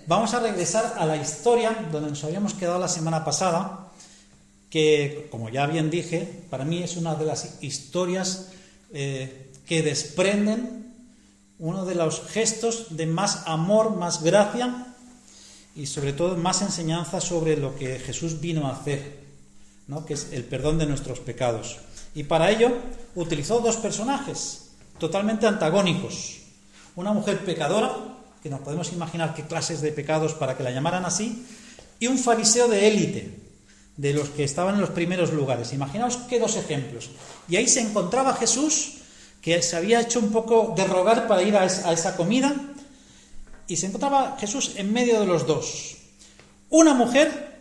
Vamos a regresar a la historia donde nos habíamos quedado la semana pasada, que, como ya bien dije, para mí es una de las historias que desprenden uno de los gestos de más amor, más gracia y sobre todo más enseñanza sobre lo que Jesús vino a hacer, ¿no? Que es el perdón de nuestros pecados. Y para ello utilizó dos personajes totalmente antagónicos. Una mujer pecadora, que nos podemos imaginar qué clases de pecados para que la llamaran así, y un fariseo de élite, de los que estaban en los primeros lugares. Imaginaos qué dos ejemplos. Y ahí se encontraba Jesús, que se había hecho un poco de rogar para ir a esa comida, y se encontraba Jesús en medio de los dos. Una mujer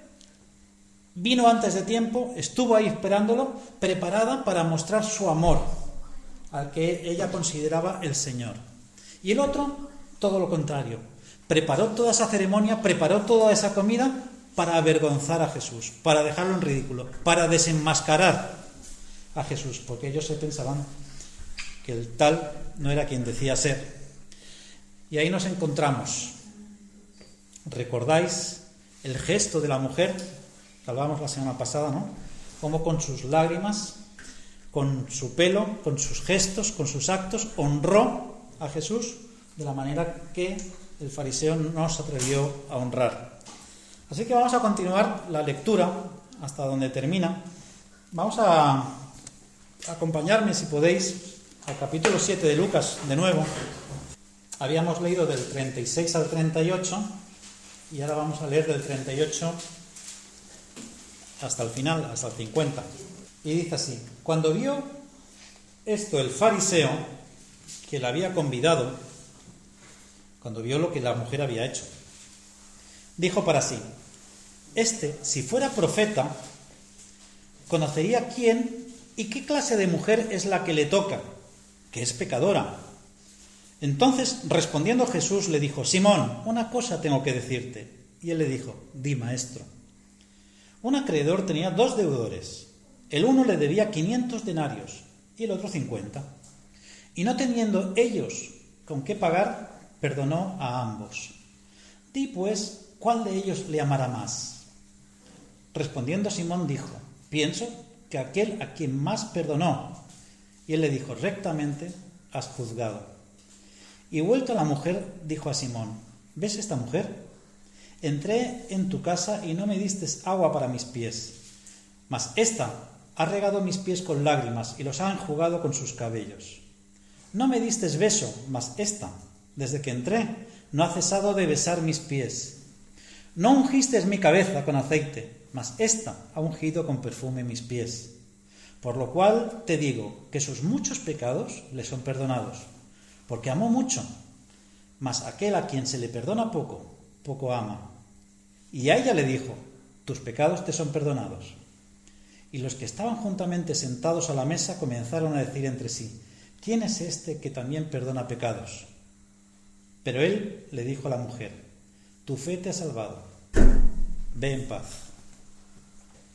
vino antes de tiempo, estuvo ahí esperándolo, preparada para mostrar su amor al que ella consideraba el Señor. Y el otro, todo lo contrario, preparó toda esa ceremonia, preparó toda esa comida para avergonzar a Jesús, para dejarlo en ridículo, para desenmascarar a Jesús, porque ellos se pensaban que el tal no era quien decía ser. Y ahí nos encontramos. ¿Recordáis el gesto de la mujer que hablábamos la semana pasada, ¿no? Cómo con sus lágrimas, con su pelo, con sus gestos, con sus actos, honró a Jesús de la manera que el fariseo no se atrevió a honrar. Así que vamos a continuar la lectura hasta donde termina. Vamos a acompañarme, si podéis, al capítulo 7 de Lucas de nuevo. Habíamos leído del 36 al 38 y ahora vamos a leer del 38 hasta el final, hasta el 50. Y dice así: cuando vio esto el fariseo que la había convidado, cuando vio lo que la mujer había hecho, dijo para sí: si fuera profeta, conocería quién y qué clase de mujer es la que le toca, que es pecadora. Entonces, respondiendo Jesús, le dijo: Simón, una cosa tengo que decirte. Y él le dijo: di, maestro. Un acreedor tenía 2 deudores. El uno le debía 500 denarios y el otro 50. Y no teniendo ellos con qué pagar, perdonó a ambos. Di, pues, ¿cuál de ellos le amará más? Respondiendo Simón dijo: pienso que aquel a quien más perdonó. Y él le dijo: rectamente has juzgado. Y vuelto la mujer, dijo a Simón: ¿ves esta mujer? Entré en tu casa y no me diste agua para mis pies, mas ésta ha regado mis pies con lágrimas y los ha enjugado con sus cabellos. No me diste beso, mas ésta, desde que entré, no ha cesado de besar mis pies. No ungiste mi cabeza con aceite, mas ésta ha ungido con perfume mis pies. Por lo cual te digo que sus muchos pecados le son perdonados, porque amó mucho, mas aquel a quien se le perdona poco, poco ama. Y a ella le dijo: tus pecados te son perdonados. Y los que estaban juntamente sentados a la mesa comenzaron a decir entre sí: ¿quién es este que también perdona pecados? Pero él le dijo a la mujer: tu fe te ha salvado, ve en paz.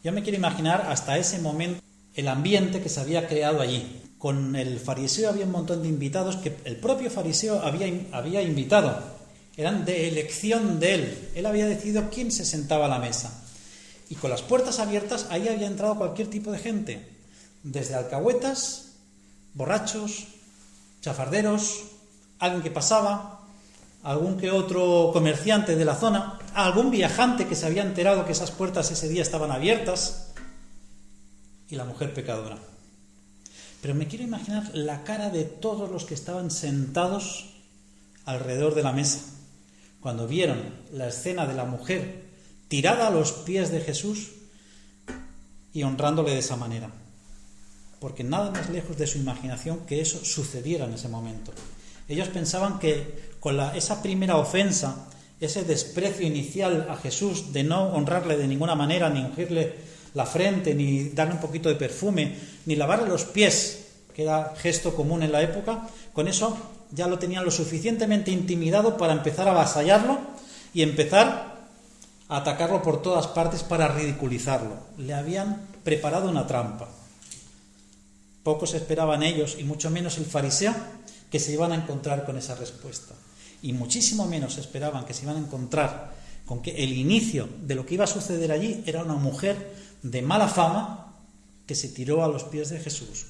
Yo me quiero imaginar hasta ese momento el ambiente que se había creado allí. Con el fariseo había un montón de invitados que el propio fariseo había invitado. Eran de elección de él. Él había decidido quién se sentaba a la mesa. Y con las puertas abiertas, ahí había entrado cualquier tipo de gente. Desde alcahuetas, borrachos, chafarderos, alguien que pasaba, algún que otro comerciante de la zona, algún viajante que se había enterado que esas puertas ese día estaban abiertas, y la mujer pecadora. Pero me quiero imaginar la cara de todos los que estaban sentados alrededor de la mesa, cuando vieron la escena de la mujer tirada a los pies de Jesús y honrándole de esa manera. Porque nada más lejos de su imaginación que eso sucediera en ese momento. Ellos pensaban que con esa primera ofensa, ese desprecio inicial a Jesús de no honrarle de ninguna manera, ni ungirle la frente, ni darle un poquito de perfume, ni lavarle los pies, que era gesto común en la época, con eso ya lo tenían lo suficientemente intimidado para empezar a avasallarlo y empezar a atacarlo por todas partes para ridiculizarlo. Le habían preparado una trampa. Pocos esperaban ellos, y mucho menos el fariseo, que se iban a encontrar con esa respuesta. y muchísimo menos esperaban que se iban a encontrar con que el inicio de lo que iba a suceder allí era una mujer de mala fama que se tiró a los pies de Jesús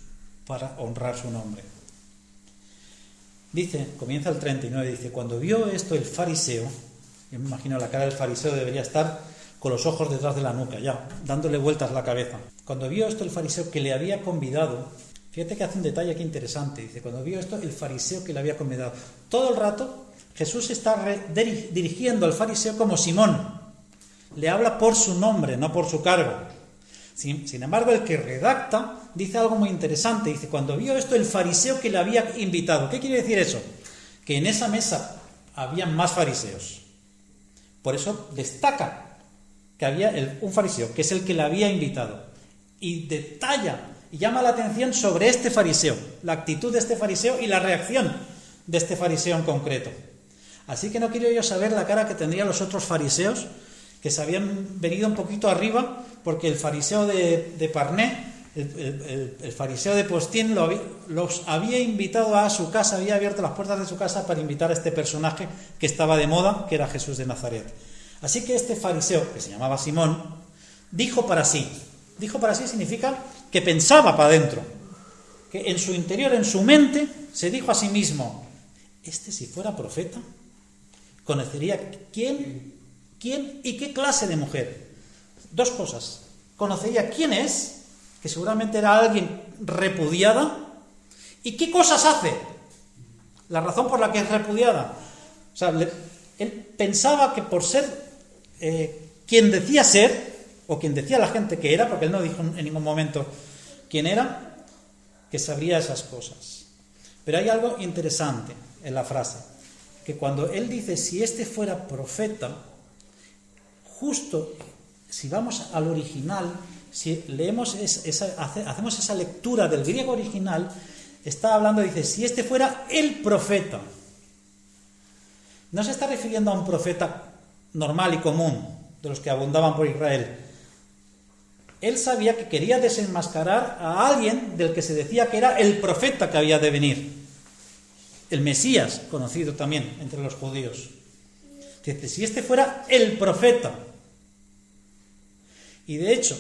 para honrar su nombre. Dice, comienza el 39, dice, cuando vio esto el fariseo, yo me imagino la cara del fariseo debería estar con los ojos detrás de la nuca, ya, dándole vueltas la cabeza. Cuando vio esto el fariseo que le había convidado, fíjate que hace un detalle aquí interesante, dice, cuando vio esto el fariseo que le había convidado, todo el rato Jesús está dirigiendo al fariseo como Simón, le habla por su nombre, no por su cargo. Sin embargo, el que redacta dice algo muy interesante, dice, cuando vio esto el fariseo que le había invitado. ¿Qué quiere decir eso? Que en esa mesa había más fariseos. Por eso destaca que había un fariseo, que es el que le había invitado, y detalla y llama la atención sobre este fariseo, la actitud de este fariseo y la reacción de este fariseo en concreto. Así que no quiero yo saber la cara que tendrían los otros fariseos, que se habían venido un poquito arriba, porque el fariseo de Parné, el fariseo de Postín, los había invitado a su casa, había abierto las puertas de su casa para invitar a este personaje que estaba de moda, que era Jesús de Nazaret. Así que este fariseo, que se llamaba Simón, dijo para sí. Dijo para sí significa que pensaba para adentro, que en su interior, en su mente, se dijo a sí mismo, si fuera profeta, conocería quién y qué clase de mujer. Dos cosas. Conocería quién es, que seguramente era alguien repudiada, y qué cosas hace. La razón por la que es repudiada. O sea, él pensaba que por ser quien decía ser, o quien decía la gente que era, porque él no dijo en ningún momento quién era, que sabría esas cosas. Pero hay algo interesante en la frase, que cuando él dice, si fuera profeta, justo si vamos al original, si leemos hacemos esa lectura del griego original, está hablando, dice, si fuera el profeta. No se está refiriendo a un profeta normal y común, de los que abundaban por Israel. Él sabía que quería desenmascarar a alguien del que se decía que era el profeta que había de venir. El Mesías, conocido también entre los judíos. Dice, si fuera el profeta. Y de hecho,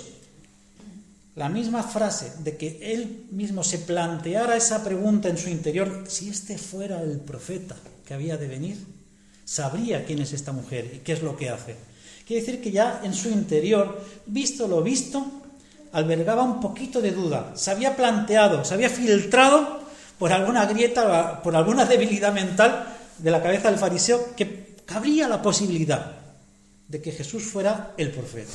la misma frase de que él mismo se planteara esa pregunta en su interior, si fuera el profeta que había de venir, sabría quién es esta mujer y qué es lo que hace. Quiere decir que ya en su interior, visto lo visto, albergaba un poquito de duda. Se había planteado, se había filtrado por alguna grieta, por alguna debilidad mental de la cabeza del fariseo, que cabría la posibilidad de que Jesús fuera el profeta.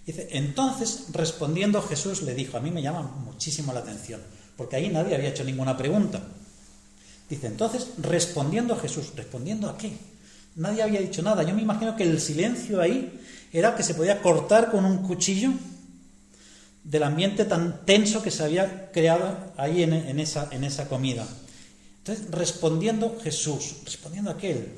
Dice, entonces, respondiendo Jesús le dijo, a mí me llama muchísimo la atención, porque ahí nadie había hecho ninguna pregunta. Dice, entonces, respondiendo Jesús, ¿respondiendo a qué? Nadie había dicho nada. Yo me imagino que el silencio ahí era que se podía cortar con un cuchillo del ambiente tan tenso que se había creado ahí en esa comida. Entonces, respondiendo Jesús, respondiendo a aquel,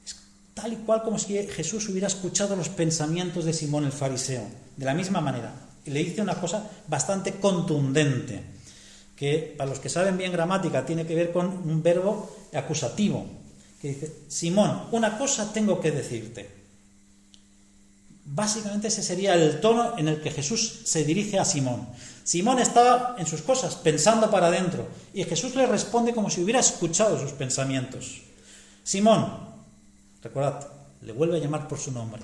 es tal y cual como si Jesús hubiera escuchado los pensamientos de Simón el fariseo, de la misma manera. Y le dice una cosa bastante contundente, que para los que saben bien gramática tiene que ver con un verbo acusativo, que dice, Simón, una cosa tengo que decirte. Básicamente ese sería el tono en el que Jesús se dirige a Simón. Simón estaba en sus cosas, pensando para adentro, y Jesús le responde como si hubiera escuchado sus pensamientos. Simón, recordad, le vuelve a llamar por su nombre.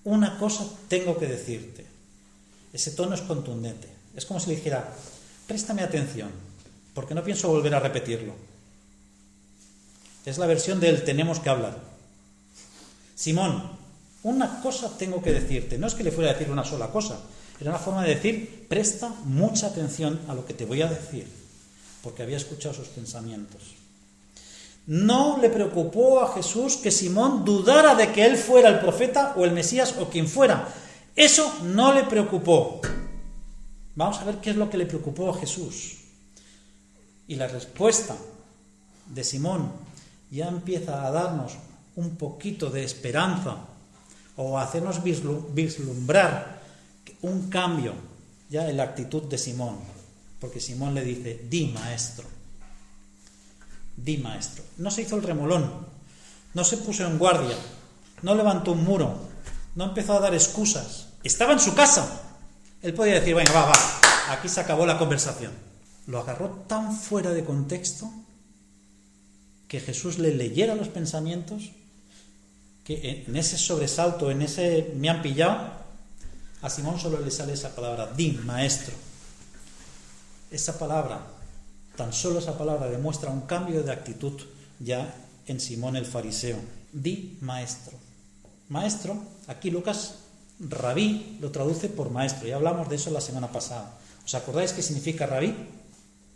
Una cosa tengo que decirte. Ese tono es contundente. Es como si le dijera, préstame atención, porque no pienso volver a repetirlo. Es la versión del tenemos que hablar. Simón, una cosa tengo que decirte. No es que le fuera a decir una sola cosa. Era una forma de decir, presta mucha atención a lo que te voy a decir, porque había escuchado sus pensamientos. No le preocupó a Jesús que Simón dudara de que él fuera el profeta o el Mesías o quien fuera. Eso no le preocupó. Vamos a ver qué es lo que le preocupó a Jesús. Y la respuesta de Simón ya empieza a darnos un poquito de esperanza o a hacernos vislumbrar un cambio ya en la actitud de Simón, porque Simón le dice, di maestro. di maestro. No se hizo el remolón, no se puso en guardia, no levantó un muro, no empezó a dar excusas. Estaba en su casa. Él podía decir, venga, va, aquí se acabó la conversación. Lo agarró tan fuera de contexto que Jesús le leyera los pensamientos, que en ese sobresalto, en ese me han pillado, a Simón solo le sale esa palabra, di maestro. Esa palabra, tan solo esa palabra demuestra un cambio de actitud ya en Simón el fariseo. Di maestro. Maestro, aquí Lucas, rabí, lo traduce por maestro. Ya hablamos de eso la semana pasada. ¿Os acordáis qué significa rabí?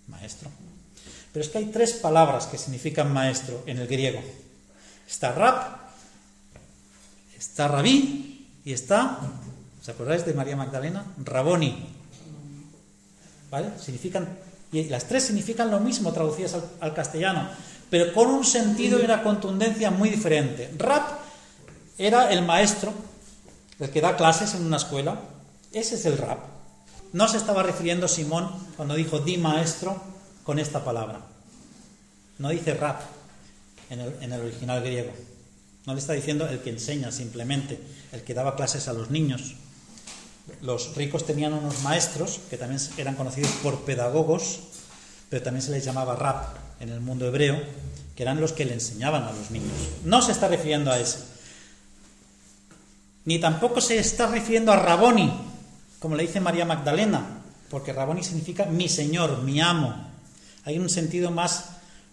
Maestro. Pero es que hay 3 palabras que significan maestro en el griego. Está rab, está rabí y está, ¿os acordáis de María Magdalena? Raboni. ¿Vale? Y las 3 significan lo mismo traducidas al castellano, pero con un sentido y una contundencia muy diferente. Rab era el maestro, el que da clases en una escuela. Ese es el rab. No se estaba refiriendo Simón cuando dijo di maestro con esta palabra. No dice rab en el original griego. No le está diciendo el que enseña simplemente, el que daba clases a los niños. Los ricos tenían unos maestros que también eran conocidos por pedagogos, pero también se les llamaba rab en el mundo hebreo, que eran los que le enseñaban a los niños. No se está refiriendo a ese. Ni tampoco se está refiriendo a Raboni, como le dice María Magdalena, porque Raboni significa mi señor, mi amo. Hay un sentido más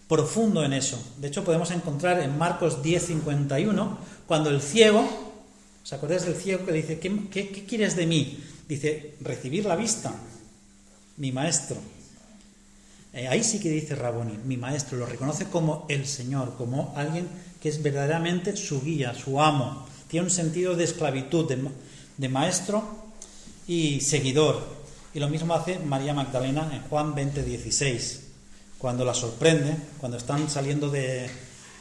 profundo en eso. De hecho, podemos encontrar en Marcos 10:51, cuando el ciego, ¿os acordáis del ciego que le dice, ¿qué quieres de mí? Dice, recibir la vista, mi maestro. Ahí sí que dice Raboni, mi maestro, lo reconoce como el Señor, como alguien que es verdaderamente su guía, su amo. Tiene un sentido de esclavitud, de maestro y seguidor. Y lo mismo hace María Magdalena en Juan 20:16, cuando la sorprende, cuando están saliendo que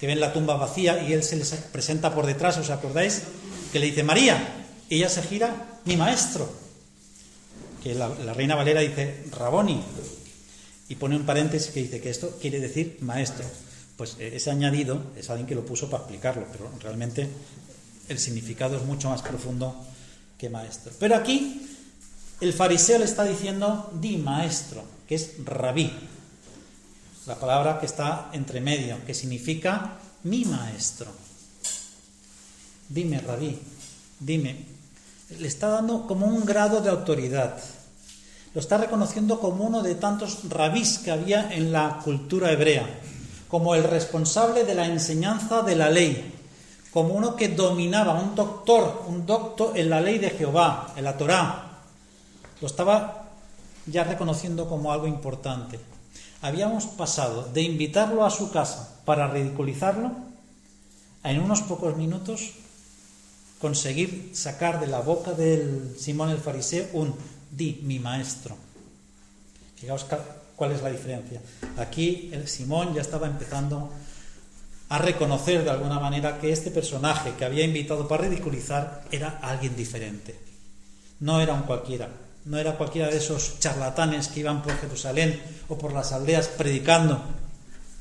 ven la tumba vacía y él se les presenta por detrás, ¿os acordáis? Que le dice, María, y ella se gira, mi maestro. Que la Reina Valera dice, Raboni, y pone un paréntesis que dice que esto quiere decir maestro. Pues ese añadido es alguien que lo puso para explicarlo, pero realmente el significado es mucho más profundo que maestro. Pero aquí el fariseo le está diciendo di maestro, que es rabí, la palabra que está entre medio, que significa mi maestro. Dime, rabí, dime. Le está dando como un grado de autoridad. Lo está reconociendo como uno de tantos rabís que había en la cultura hebrea, como el responsable de la enseñanza de la ley, como uno que dominaba, un doctor en la ley de Jehová, en la Torá. Lo estaba ya reconociendo como algo importante. Habíamos pasado de invitarlo a su casa para ridiculizarlo a en unos pocos minutos conseguir sacar de la boca del Simón el fariseo un di mi maestro. Fijaos cuál es la diferencia. Aquí el Simón ya estaba empezando a reconocer de alguna manera que este personaje que había invitado para ridiculizar era alguien diferente. No era un cualquiera. No era cualquiera de esos charlatanes que iban por Jerusalén o por las aldeas predicando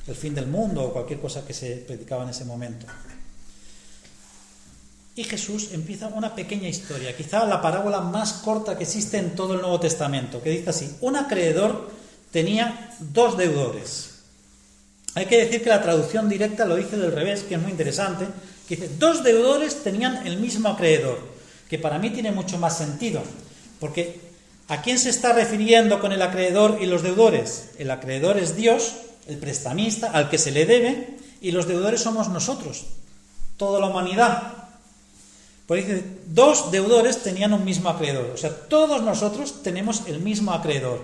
el fin del mundo o cualquier cosa que se predicaba en ese momento. Y Jesús empieza una pequeña historia, quizá la parábola más corta que existe en todo el Nuevo Testamento, que dice así: un acreedor tenía 2 deudores. Hay que decir que la traducción directa lo dice del revés, que es muy interesante, que dice 2 deudores tenían el mismo acreedor, que para mí tiene mucho más sentido, porque ¿a quién se está refiriendo con el acreedor y los deudores? El acreedor es Dios, el prestamista, al que se le debe, y los deudores somos nosotros, toda la humanidad. Por eso dice, 2 deudores tenían un mismo acreedor, o sea, todos nosotros tenemos el mismo acreedor.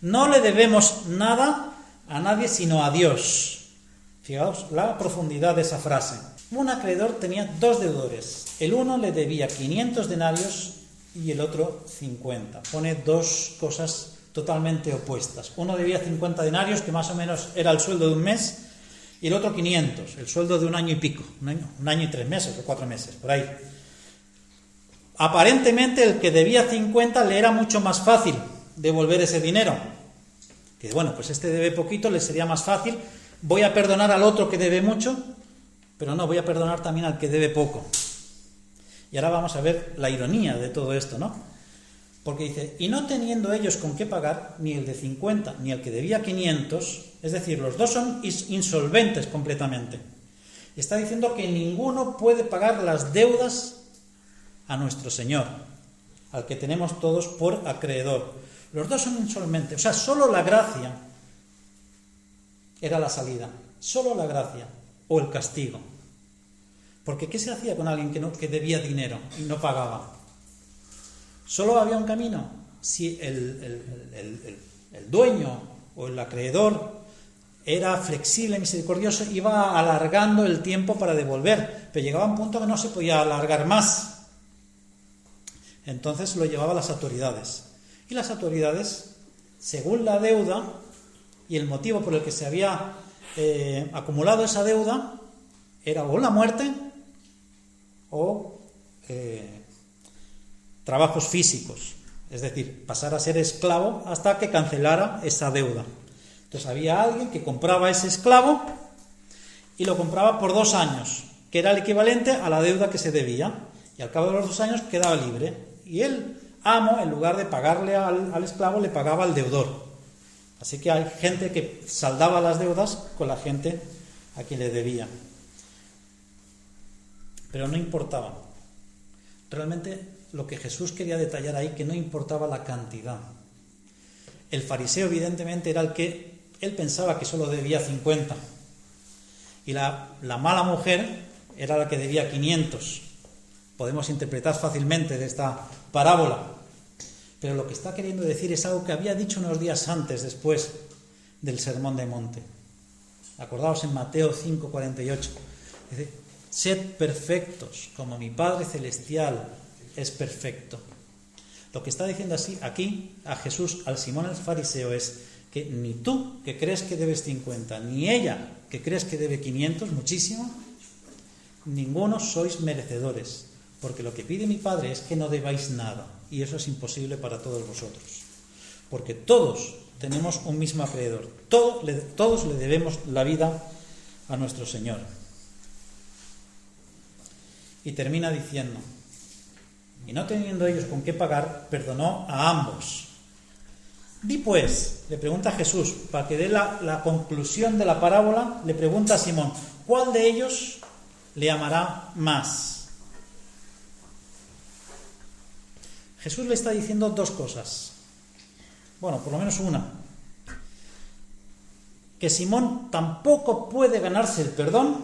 No le debemos nada a nadie sino a Dios. Fijaos la profundidad de esa frase. Un acreedor tenía 2 deudores. El uno le debía 500 denarios y el otro 50. Pone 2 cosas totalmente opuestas. Uno debía 50 denarios, que más o menos era el sueldo de un mes, y el otro 500, el sueldo de un año y pico, un año y 3 meses o 4 meses, por ahí. Aparentemente el que debía 50 le era mucho más fácil devolver ese dinero. Que bueno, pues este debe poquito, le sería más fácil voy a perdonar al otro que debe mucho, pero no, voy a perdonar también al que debe poco. Y ahora vamos a ver la ironía de todo esto, ¿no? Porque dice, y no teniendo ellos con qué pagar, ni el de 50, ni el que debía 500, es decir, los dos son insolventes completamente. Está diciendo que ninguno puede pagar las deudas a nuestro Señor, al que tenemos todos por acreedor. Los dos son insolventes, o sea, solo la gracia era la salida, solo la gracia o el castigo. Porque ¿qué se hacía con alguien que debía dinero y no pagaba? Solo había un camino. Si el dueño o el acreedor era flexible, misericordioso, iba alargando el tiempo para devolver, pero llegaba un punto que no se podía alargar más. Entonces lo llevaba a las autoridades. Y las autoridades, según la deuda y el motivo por el que se había acumulado esa deuda, era o la muerte o trabajos físicos, es decir, pasar a ser esclavo hasta que cancelara esa deuda. Entonces había alguien que compraba ese esclavo y lo compraba por 2 años, que era el equivalente a la deuda que se debía, y al cabo de los 2 años quedaba libre, y el amo, en lugar de pagarle al esclavo, le pagaba al deudor. Así que hay gente que saldaba las deudas con la gente a quien le debía. Pero no importaba. Realmente lo que Jesús quería detallar ahí, que no importaba la cantidad. El fariseo evidentemente era el que él pensaba que solo debía 50. Y la mala mujer era la que debía 500. Podemos interpretar fácilmente de esta parábola. Pero lo que está queriendo decir es algo que había dicho unos días antes, después del Sermón de Monte. Acordaos en Mateo 5:48. Dice, sed perfectos, como mi Padre Celestial es perfecto. Lo que está diciendo así aquí a Jesús, al Simón el fariseo, es que ni tú, que crees que debes 50, ni ella, que crees que debe 500, muchísimo, ninguno sois merecedores, porque lo que pide mi Padre es que no debáis nada, y eso es imposible para todos vosotros, porque todos tenemos un mismo acreedor, todos le debemos la vida a nuestro Señor. Y termina diciendo, y no teniendo ellos con qué pagar, perdonó a ambos. Di pues, le pregunta a Jesús, para que dé la conclusión de la parábola, le pregunta a Simón, ¿cuál de ellos le amará más? Jesús le está diciendo 2 cosas. Bueno, por lo menos una. Que Simón tampoco puede ganarse el perdón,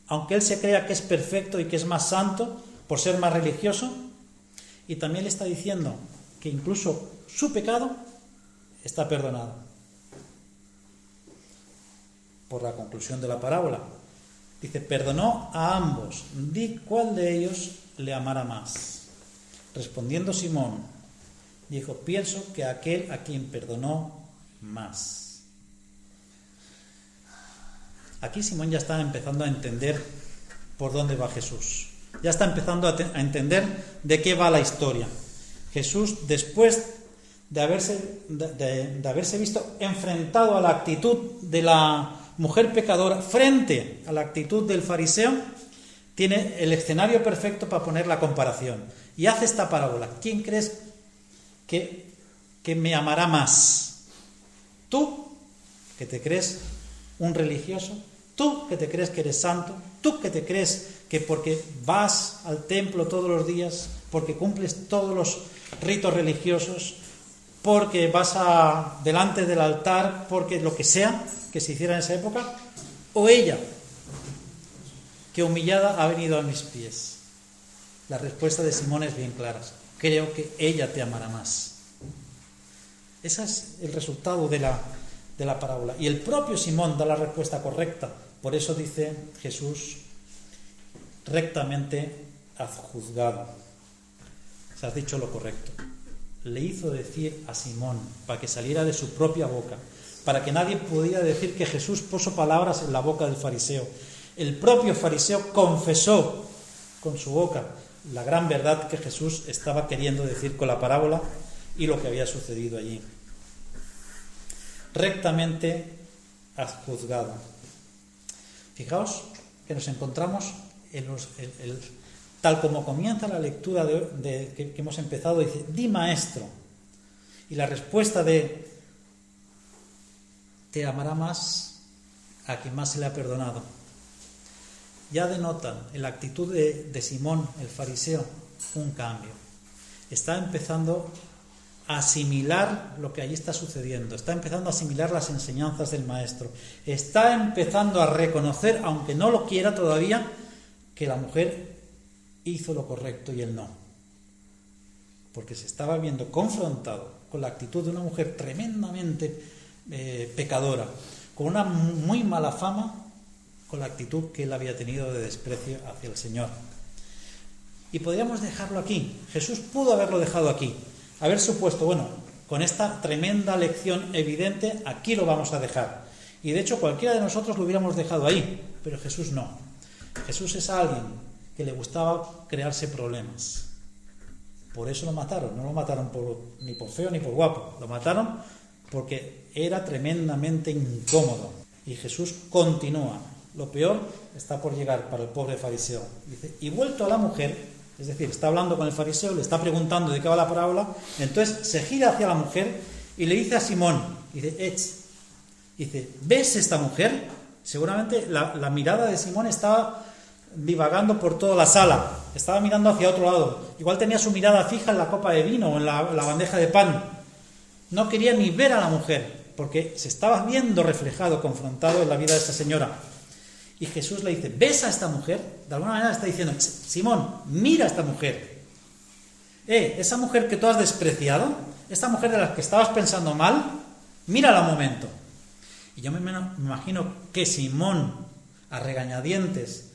aunque él se crea que es perfecto y que es más santo por ser más religioso. Y también le está diciendo que incluso su pecado está perdonado. Por la conclusión de la parábola. Dice, perdonó a ambos. Di cuál de ellos le amará más. Respondiendo Simón, dijo, pienso que aquel a quien perdonó más. Aquí Simón ya está empezando a entender por dónde va Jesús. Ya está empezando a entender de qué va la historia. Jesús, después de haberse visto enfrentado a la actitud de la mujer pecadora frente a la actitud del fariseo, tiene el escenario perfecto para poner la comparación. Y hace esta parábola. ¿Quién crees que me amará más? ¿Tú, que te crees un religioso? ¿Tú, que te crees que eres santo? ¿Tú, que te crees que porque vas al templo todos los días, porque cumples todos los ritos religiosos, porque vas delante del altar, porque lo que sea que se hiciera en esa época? ¿O ella, que humillada ha venido a mis pies? La respuesta de Simón es bien clara. Creo que ella te amará más. Ese es el resultado de la parábola. Y el propio Simón da la respuesta correcta. Por eso dice Jesús, rectamente has juzgado. Se has dicho lo correcto. Le hizo decir a Simón, para que saliera de su propia boca, para que nadie pudiera decir que Jesús puso palabras en la boca del fariseo. El propio fariseo confesó con su boca la gran verdad que Jesús estaba queriendo decir con la parábola y lo que había sucedido allí. Rectamente has juzgado. Fijaos que nos encontramos tal como comienza la lectura que hemos empezado, dice, di maestro. Y la respuesta de te amará más a quien más se le ha perdonado. Ya denotan en la actitud de Simón, el fariseo, un cambio. Está empezando a asimilar lo que allí está sucediendo, está empezando a asimilar las enseñanzas del maestro, está empezando a reconocer, aunque no lo quiera todavía, que la mujer hizo lo correcto y él no, porque se estaba viendo confrontado con la actitud de una mujer tremendamente pecadora, con una muy mala fama, con la actitud que él había tenido de desprecio hacia el Señor. Y podríamos dejarlo aquí. Jesús pudo haberlo dejado aquí, haber supuesto, bueno, con esta tremenda lección evidente, aquí lo vamos a dejar. Y de hecho cualquiera de nosotros lo hubiéramos dejado ahí, pero Jesús no. Jesús es alguien que le gustaba crearse problemas. Por eso lo mataron. No lo mataron ni por feo ni por guapo. Lo mataron porque era tremendamente incómodo. Y Jesús continúa. Lo peor está por llegar para el pobre fariseo. Dice, y vuelto a la mujer, es decir, está hablando con el fariseo, le está preguntando de qué va la parábola, entonces se gira hacia la mujer y le dice a Simón, dice, ¿ves esta mujer? Seguramente la mirada de Simón estaba divagando por toda la sala, estaba mirando hacia otro lado, igual tenía su mirada fija en la copa de vino o en la bandeja de pan, no quería ni ver a la mujer, porque se estaba viendo reflejado, confrontado en la vida de esta señora. Y Jesús le dice, ¿ves a esta mujer? De alguna manera está diciendo, Simón, mira a esta mujer. Esa mujer que tú has despreciado, esta mujer de la que estabas pensando mal, mírala un momento. Y yo me imagino que Simón, a regañadientes,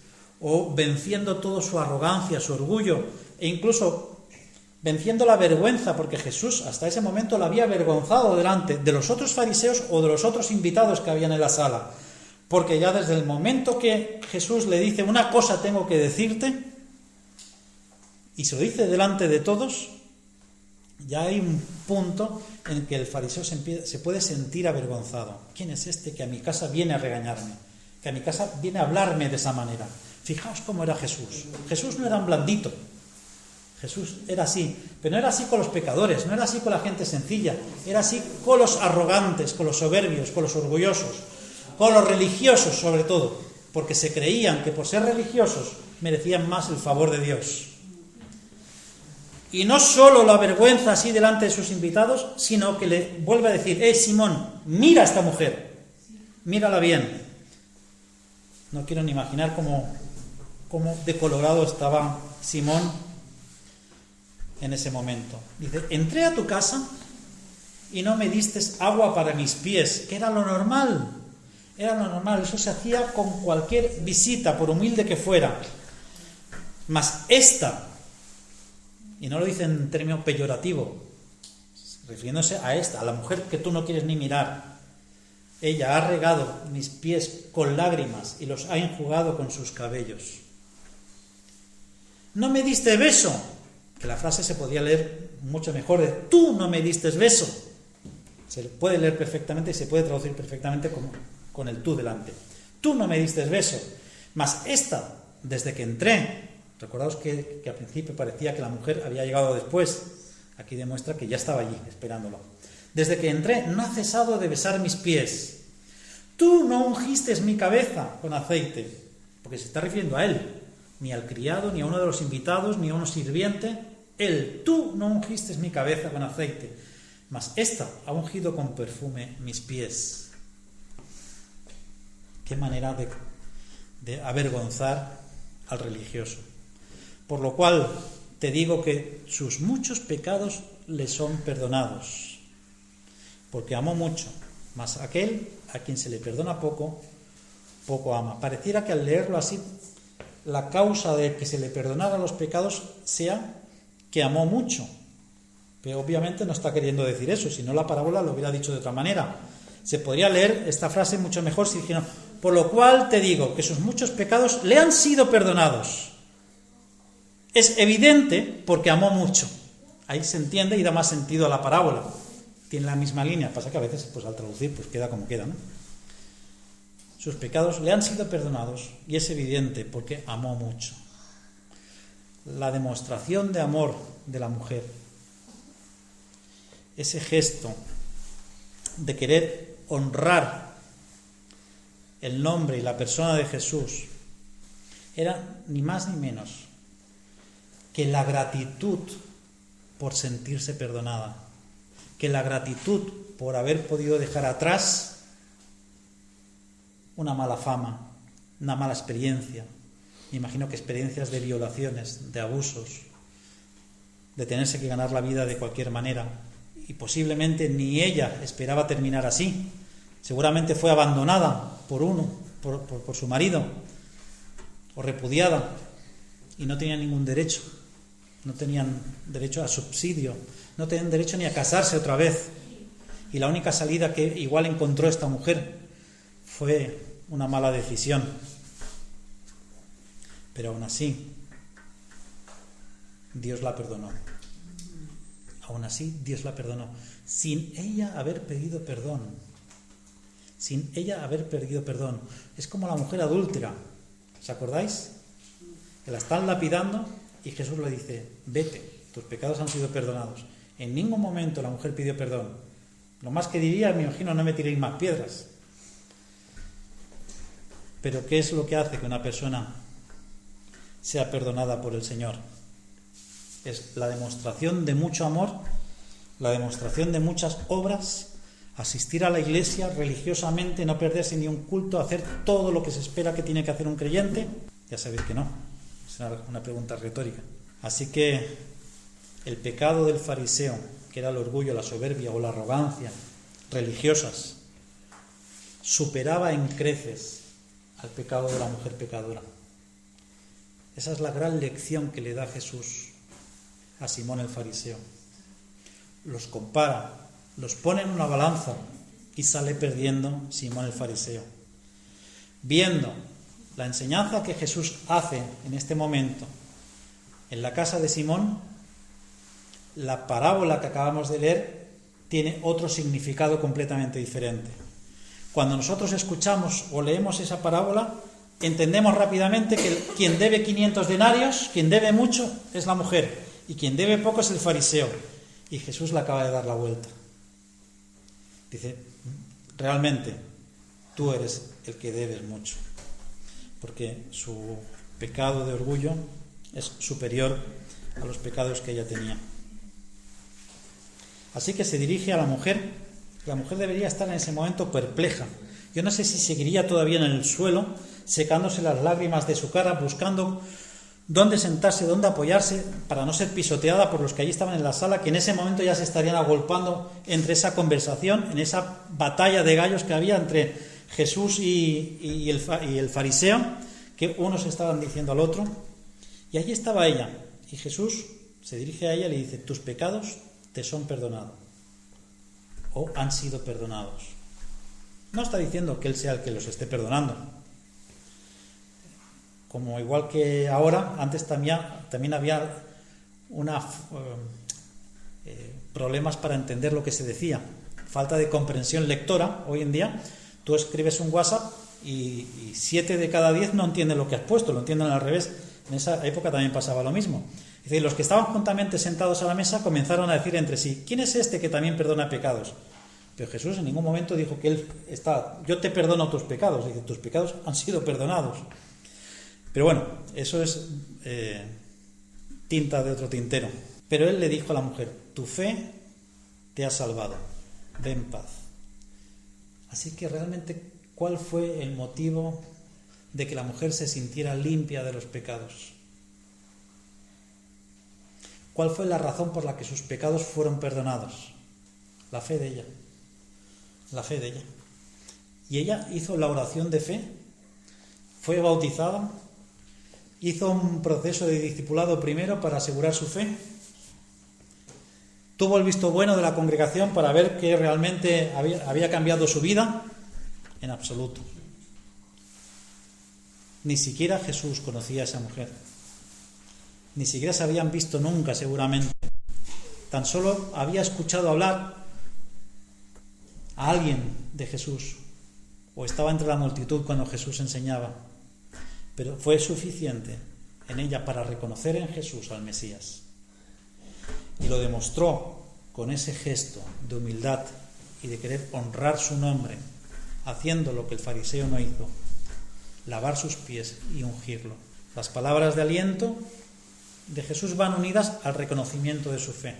o venciendo toda su arrogancia, su orgullo, e incluso venciendo la vergüenza, porque Jesús hasta ese momento la había avergonzado delante de los otros fariseos o de los otros invitados que habían en la sala. Porque ya desde el momento que Jesús le dice una cosa tengo que decirte, y se lo dice delante de todos, ya hay un punto en que el fariseo se puede sentir avergonzado. ¿Quién es este que a mi casa viene a regañarme? Que a mi casa viene a hablarme de esa manera. Fijaos cómo era Jesús. Jesús no era un blandito. Jesús era así, pero no era así con los pecadores, no era así con la gente sencilla, era así con los arrogantes, con los soberbios, con los orgullosos, con los religiosos sobre todo, porque se creían que por ser religiosos merecían más el favor de Dios. Y no solo la vergüenza así delante de sus invitados, sino que le vuelve a decir, Simón, mira a esta mujer, mírala bien. No quiero ni imaginar cómo decolorado estaba Simón en ese momento. Dice, entré a tu casa y no me diste agua para mis pies, que era lo normal. Era lo normal, eso se hacía con cualquier visita, por humilde que fuera. Mas esta, y no lo dice en término peyorativo, refiriéndose a esta, a la mujer que tú no quieres ni mirar, ella ha regado mis pies con lágrimas y los ha enjugado con sus cabellos. No me diste beso, que la frase se podía leer mucho mejor de tú no me diste beso. Se puede leer perfectamente y se puede traducir perfectamente con el tú delante. Tú no me diste beso. Mas esta, desde que entré, recordaos que al principio parecía que la mujer había llegado después. Aquí demuestra que ya estaba allí, esperándolo. Desde que entré, no ha cesado de besar mis pies. Tú no ungiste mi cabeza con aceite, porque se está refiriendo a él, ni al criado, ni a uno de los invitados, ni a uno sirviente. Él, tú no ungiste mi cabeza con aceite, mas esta ha ungido con perfume mis pies. Qué manera de avergonzar al religioso. Por lo cual te digo que sus muchos pecados le son perdonados, porque amó mucho, mas aquel a quien se le perdona poco, poco ama. Pareciera que al leerlo así, la causa de que se le perdonaran los pecados sea que amó mucho. Pero obviamente no está queriendo decir eso, si no la parábola lo hubiera dicho de otra manera. Se podría leer esta frase mucho mejor si dijeran, por lo cual te digo que sus muchos pecados le han sido perdonados. Es evidente porque amó mucho. Ahí se entiende y da más sentido a la parábola. Tiene la misma línea, pasa que a veces pues al traducir pues queda como queda, ¿no? Sus pecados le han sido perdonados y es evidente porque amó mucho. La demostración de amor de la mujer, ese gesto de querer honrar el nombre y la persona de Jesús, era ni más ni menos que la gratitud por sentirse perdonada, que la gratitud por haber podido dejar atrás una mala fama, una mala experiencia. Me imagino que experiencias de violaciones, de abusos, de tenerse que ganar la vida de cualquier manera. Y posiblemente ni ella esperaba terminar así. Seguramente fue abandonada por su marido, o repudiada, y no tenían ningún derecho. No tenían derecho a subsidio, no tenían derecho ni a casarse otra vez. Y la única salida que igual encontró esta mujer fue una mala decisión. Pero aún así, Dios la perdonó. Aún así, Dios la perdonó. Sin ella haber pedido perdón. Sin ella haber pedido perdón. Es como la mujer adúltera. ¿Os acordáis? Que la están lapidando y Jesús le dice: vete, tus pecados han sido perdonados. En ningún momento la mujer pidió perdón. Lo más que diría, me imagino, no me tiréis más piedras. Pero ¿qué es lo que hace que una persona sea perdonada por el Señor? Es la demostración de mucho amor, la demostración de muchas obras, asistir a la iglesia religiosamente, no perderse ni un culto, hacer todo lo que se espera que tiene que hacer un creyente. Ya sabéis que no, es una pregunta retórica. Así que el pecado del fariseo, que era el orgullo, la soberbia o la arrogancia religiosas, superaba en creces al pecado de la mujer pecadora. Esa es la gran lección que le da Jesús a Simón el fariseo. Los compara, los pone en una balanza y sale perdiendo Simón el fariseo. Viendo la enseñanza que Jesús hace en este momento en la casa de Simón, la parábola que acabamos de leer tiene otro significado completamente diferente. Cuando nosotros escuchamos o leemos esa parábola, entendemos rápidamente que quien debe 500 denarios, quien debe mucho, es la mujer, y quien debe poco es el fariseo. Y Jesús le acaba de dar la vuelta. Dice: realmente tú eres el que debes mucho, porque su pecado de orgullo es superior a los pecados que ella tenía. Así que se dirige a la mujer. La mujer debería estar en ese momento perpleja. Yo no sé si seguiría todavía en el suelo, secándose las lágrimas de su cara, buscando dónde sentarse, dónde apoyarse, para no ser pisoteada por los que allí estaban en la sala, que en ese momento ya se estarían agolpando entre esa conversación, en esa batalla de gallos que había entre Jesús y el fariseo, que unos estaban diciendo al otro. Y allí estaba ella, y Jesús se dirige a ella y le dice: tus pecados te son perdonados, o han sido perdonados. No está diciendo que Él sea el que los esté perdonando. Como igual que ahora, antes también había problemas para entender lo que se decía. Falta de comprensión lectora. Hoy en día tú escribes un WhatsApp y 7 de cada 10 no entienden lo que has puesto, lo entienden al revés. En esa época también pasaba lo mismo. Es decir, los que estaban juntamente sentados a la mesa comenzaron a decir entre sí: ¿quién es este que también perdona pecados? Pero Jesús en ningún momento dijo que Él está: yo te perdono tus pecados. Dice: tus pecados han sido perdonados. Pero bueno, eso es tinta de otro tintero. Pero Él le dijo a la mujer: tu fe te ha salvado, ve en paz. Así que realmente, ¿cuál fue el motivo de que la mujer se sintiera limpia de los pecados? ¿Cuál fue la razón por la que sus pecados fueron perdonados? La fe de ella. La fe de ella. Y ella hizo la oración de fe, fue bautizada, hizo un proceso de discipulado primero para asegurar su fe, tuvo el visto bueno de la congregación para ver que realmente había cambiado su vida. En absoluto. Ni siquiera Jesús conocía a esa mujer. Ni siquiera se habían visto nunca, seguramente. Tan solo había escuchado hablar a alguien de Jesús. o estaba entre la multitud cuando Jesús enseñaba, pero fue suficiente en ella para reconocer en Jesús al Mesías. Y lo demostró con ese gesto de humildad y de querer honrar su nombre, haciendo lo que el fariseo no hizo, lavar sus pies y ungirlo. Las palabras de aliento de Jesús van unidas al reconocimiento de su fe.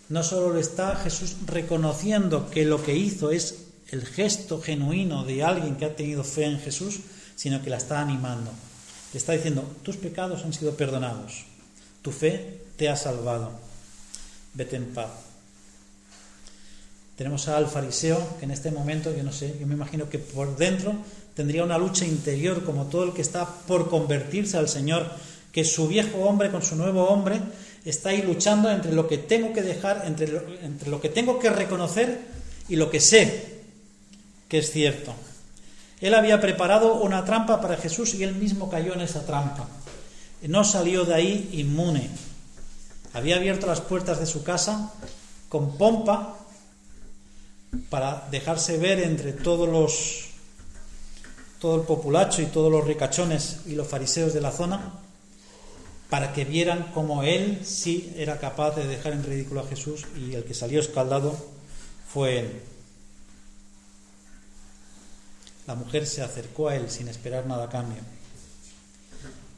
No solo le está Jesús reconociendo que lo que hizo es el gesto genuino de alguien que ha tenido fe en Jesús, sino que la está animando. Le está diciendo, tus pecados han sido perdonados, tu fe te ha salvado, vete en paz. Tenemos al fariseo que en este momento, yo no sé, yo me imagino que por dentro tendría una lucha interior como todo el que está por convertirse al Señor, que su viejo hombre con su nuevo hombre está ahí luchando entre lo que tengo que dejar, entre lo que tengo que reconocer y lo que sé que es cierto. Él había preparado una trampa para Jesús y él mismo cayó en esa trampa. No salió de ahí inmune. Había abierto las puertas de su casa con pompa para dejarse ver entre todo el populacho y todos los ricachones y los fariseos de la zona, para que vieran cómo él sí era capaz de dejar en ridículo a Jesús, y el que salió escaldado fue él. La mujer se acercó a él sin esperar nada a cambio,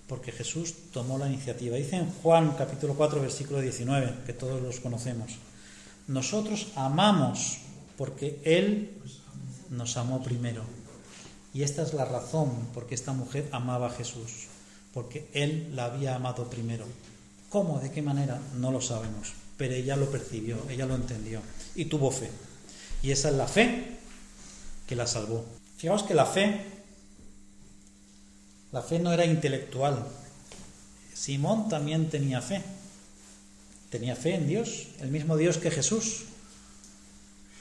porque Jesús tomó la iniciativa. Dice en Juan capítulo 4 versículo 19, que todos los conocemos, nosotros amamos porque Él nos amó primero. Y esta es la razón por qué esta mujer amaba a Jesús, porque Él la había amado primero. ¿Cómo? ¿De qué manera? No lo sabemos, pero ella lo percibió, ella lo entendió y tuvo fe. Y esa es la fe que la salvó. Fijaos que la fe no era intelectual. Simón también tenía fe en Dios, el mismo Dios que Jesús,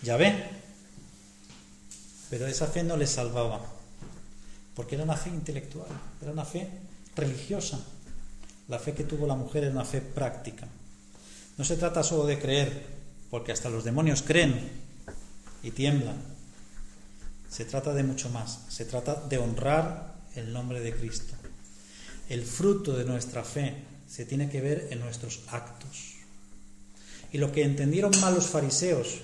Yahvé, pero esa fe no le salvaba, porque era una fe intelectual, era una fe religiosa. La fe que tuvo la mujer era una fe práctica. No se trata solo de creer, porque hasta los demonios creen y tiemblan. Se trata de mucho más, se trata de honrar el nombre de Cristo. El fruto de nuestra fe se tiene que ver en nuestros actos. Y lo que entendieron mal los fariseos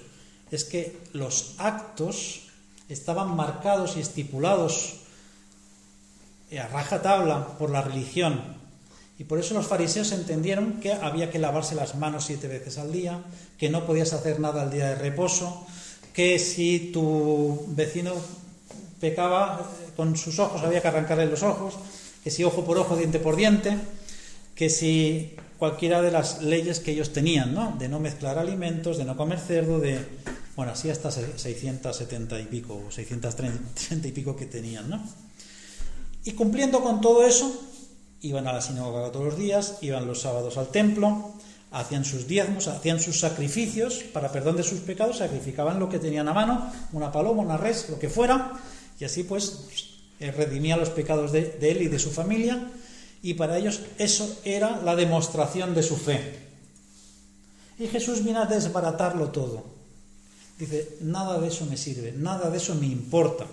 es que los actos estaban marcados y estipulados a rajatabla por la religión, y por eso los fariseos entendieron que había que lavarse las manos 7 veces al día, que no podías hacer nada al día de reposo, que si tu vecino pecaba con sus ojos había que arrancarle los ojos, que si ojo por ojo, diente por diente, que si cualquiera de las leyes que ellos tenían, ¿no? De no mezclar alimentos, de no comer cerdo, bueno, así hasta 670 y pico, o 630 y pico que tenían, ¿no? Y cumpliendo con todo eso, iban a la sinagoga todos los días, iban los sábados al templo, hacían sus diezmos, hacían sus sacrificios para perdón de sus pecados, sacrificaban lo que tenían a mano, una paloma, una res, lo que fuera, y así pues redimía los pecados de él y de su familia, y para ellos eso era la demostración de su fe. Y Jesús viene a desbaratarlo todo. Dice, nada de eso me sirve, nada de eso me importa.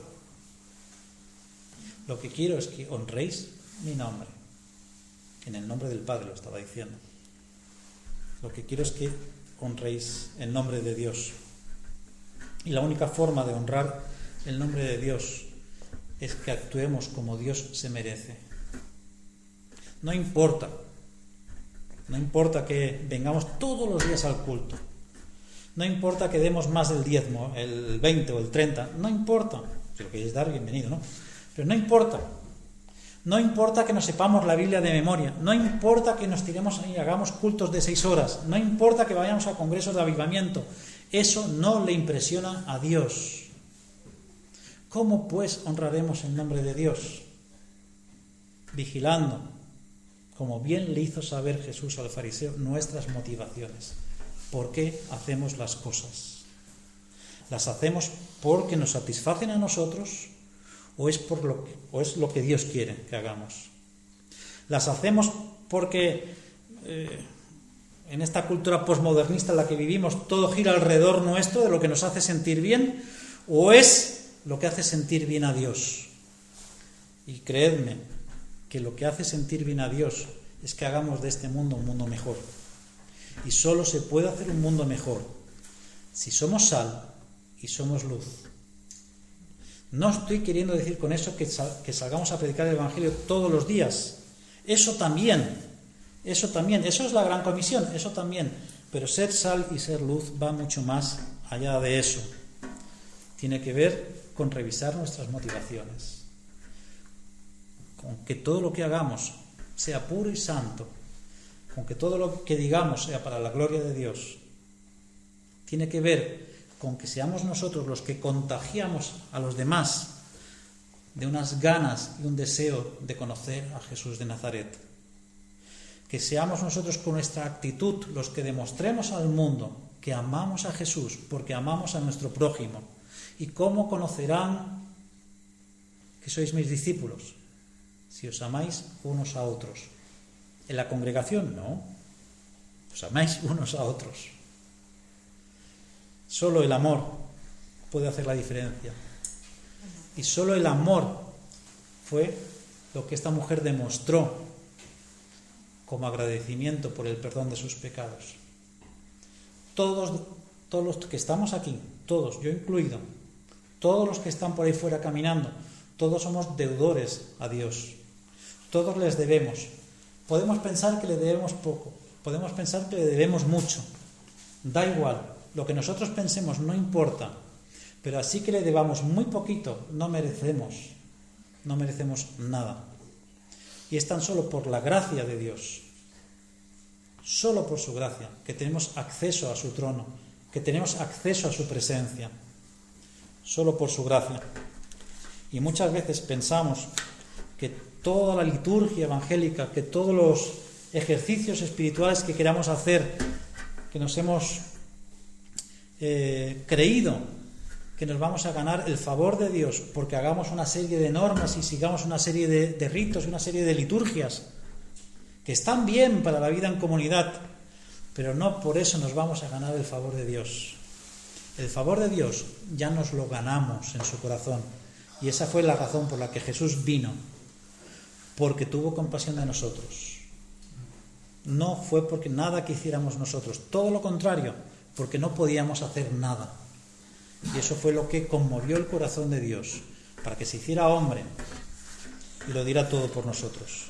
Lo que quiero es que honréis mi nombre. En el nombre del Padre lo estaba diciendo. Lo que quiero es que honréis el nombre de Dios. Y la única forma de honrar el nombre de Dios es que actuemos como Dios se merece. No importa que vengamos todos los días al culto. No importa que demos más del diezmo, el 20 o el 30, no importa. Si lo queréis dar, bienvenido, ¿no? Pero no importa. No importa que nos sepamos la Biblia de memoria. No importa que nos tiremos y hagamos cultos de 6 horas. No importa que vayamos a congresos de avivamiento. Eso no le impresiona a Dios. ¿Cómo pues honraremos el nombre de Dios? Vigilando, como bien le hizo saber Jesús al fariseo, nuestras motivaciones. ¿Por qué hacemos las cosas? ¿Las hacemos porque nos satisfacen a nosotros o es lo que Dios quiere que hagamos? ¿Las hacemos porque en esta cultura posmodernista en la que vivimos todo gira alrededor nuestro, de lo que nos hace sentir bien? ¿O es lo que hace sentir bien a Dios. Y creedme que lo que hace sentir bien a Dios es que hagamos de este mundo un mundo mejor. Y solo se puede hacer un mundo mejor si somos sal y somos luz. No estoy queriendo decir con eso que salgamos a predicar el Evangelio todos los días. Eso también, eso es la gran comisión, eso también. Pero ser sal y ser luz va mucho más allá de eso. Tiene que ver con revisar nuestras motivaciones, con que todo lo que hagamos sea puro y santo, con que todo lo que digamos sea para la gloria de Dios. Tiene que ver con que seamos nosotros los que contagiamos a los demás de unas ganas y un deseo de conocer a Jesús de Nazaret. Que seamos nosotros con nuestra actitud los que demostremos al mundo que amamos a Jesús porque amamos a nuestro prójimo. ¿Y cómo conocerán que sois mis discípulos? Si os amáis unos a otros. En la congregación, no. Os amáis unos a otros. Solo el amor puede hacer la diferencia. Y solo el amor fue lo que esta mujer demostró como agradecimiento por el perdón de sus pecados. Todos los que estamos aquí, todos, yo incluido, todos los que están por ahí fuera caminando, todos somos deudores a Dios. Todos les debemos. Podemos pensar que le debemos poco, podemos pensar que le debemos mucho. Da igual, lo que nosotros pensemos no importa, pero así que le debamos muy poquito, no merecemos nada. Y es tan solo por la gracia de Dios, solo por su gracia, que tenemos acceso a su trono, que tenemos acceso a su presencia, solo por su gracia. Y muchas veces pensamos que toda la liturgia evangélica, que todos los ejercicios espirituales que queramos hacer, que nos hemos creído que nos vamos a ganar el favor de Dios porque hagamos una serie de normas y sigamos una serie de ritos, una serie de liturgias que están bien para la vida en comunidad, pero no por eso nos vamos a ganar el favor de Dios. El favor de Dios ya nos lo ganamos en su corazón, y esa fue la razón por la que Jesús vino, porque tuvo compasión de nosotros. No fue porque nada que hiciéramos nosotros, todo lo contrario, porque no podíamos hacer nada. Y eso fue lo que conmovió el corazón de Dios, para que se hiciera hombre y lo diera todo por nosotros.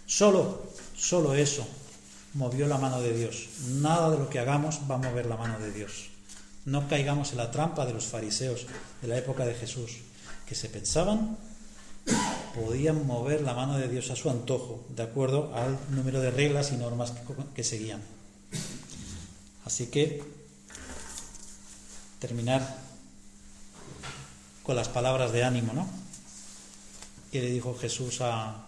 Solo eso movió la mano de Dios. Nada de lo que hagamos va a mover la mano de Dios. No caigamos en la trampa de los fariseos de la época de Jesús, que se pensaban podían mover la mano de Dios a su antojo, de acuerdo al número de reglas y normas que seguían. Así que terminar con las palabras de ánimo, ¿no?, que le dijo Jesús a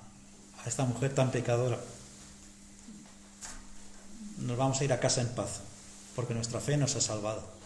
esta mujer tan pecadora. Nos vamos a ir a casa en paz, porque nuestra fe nos ha salvado.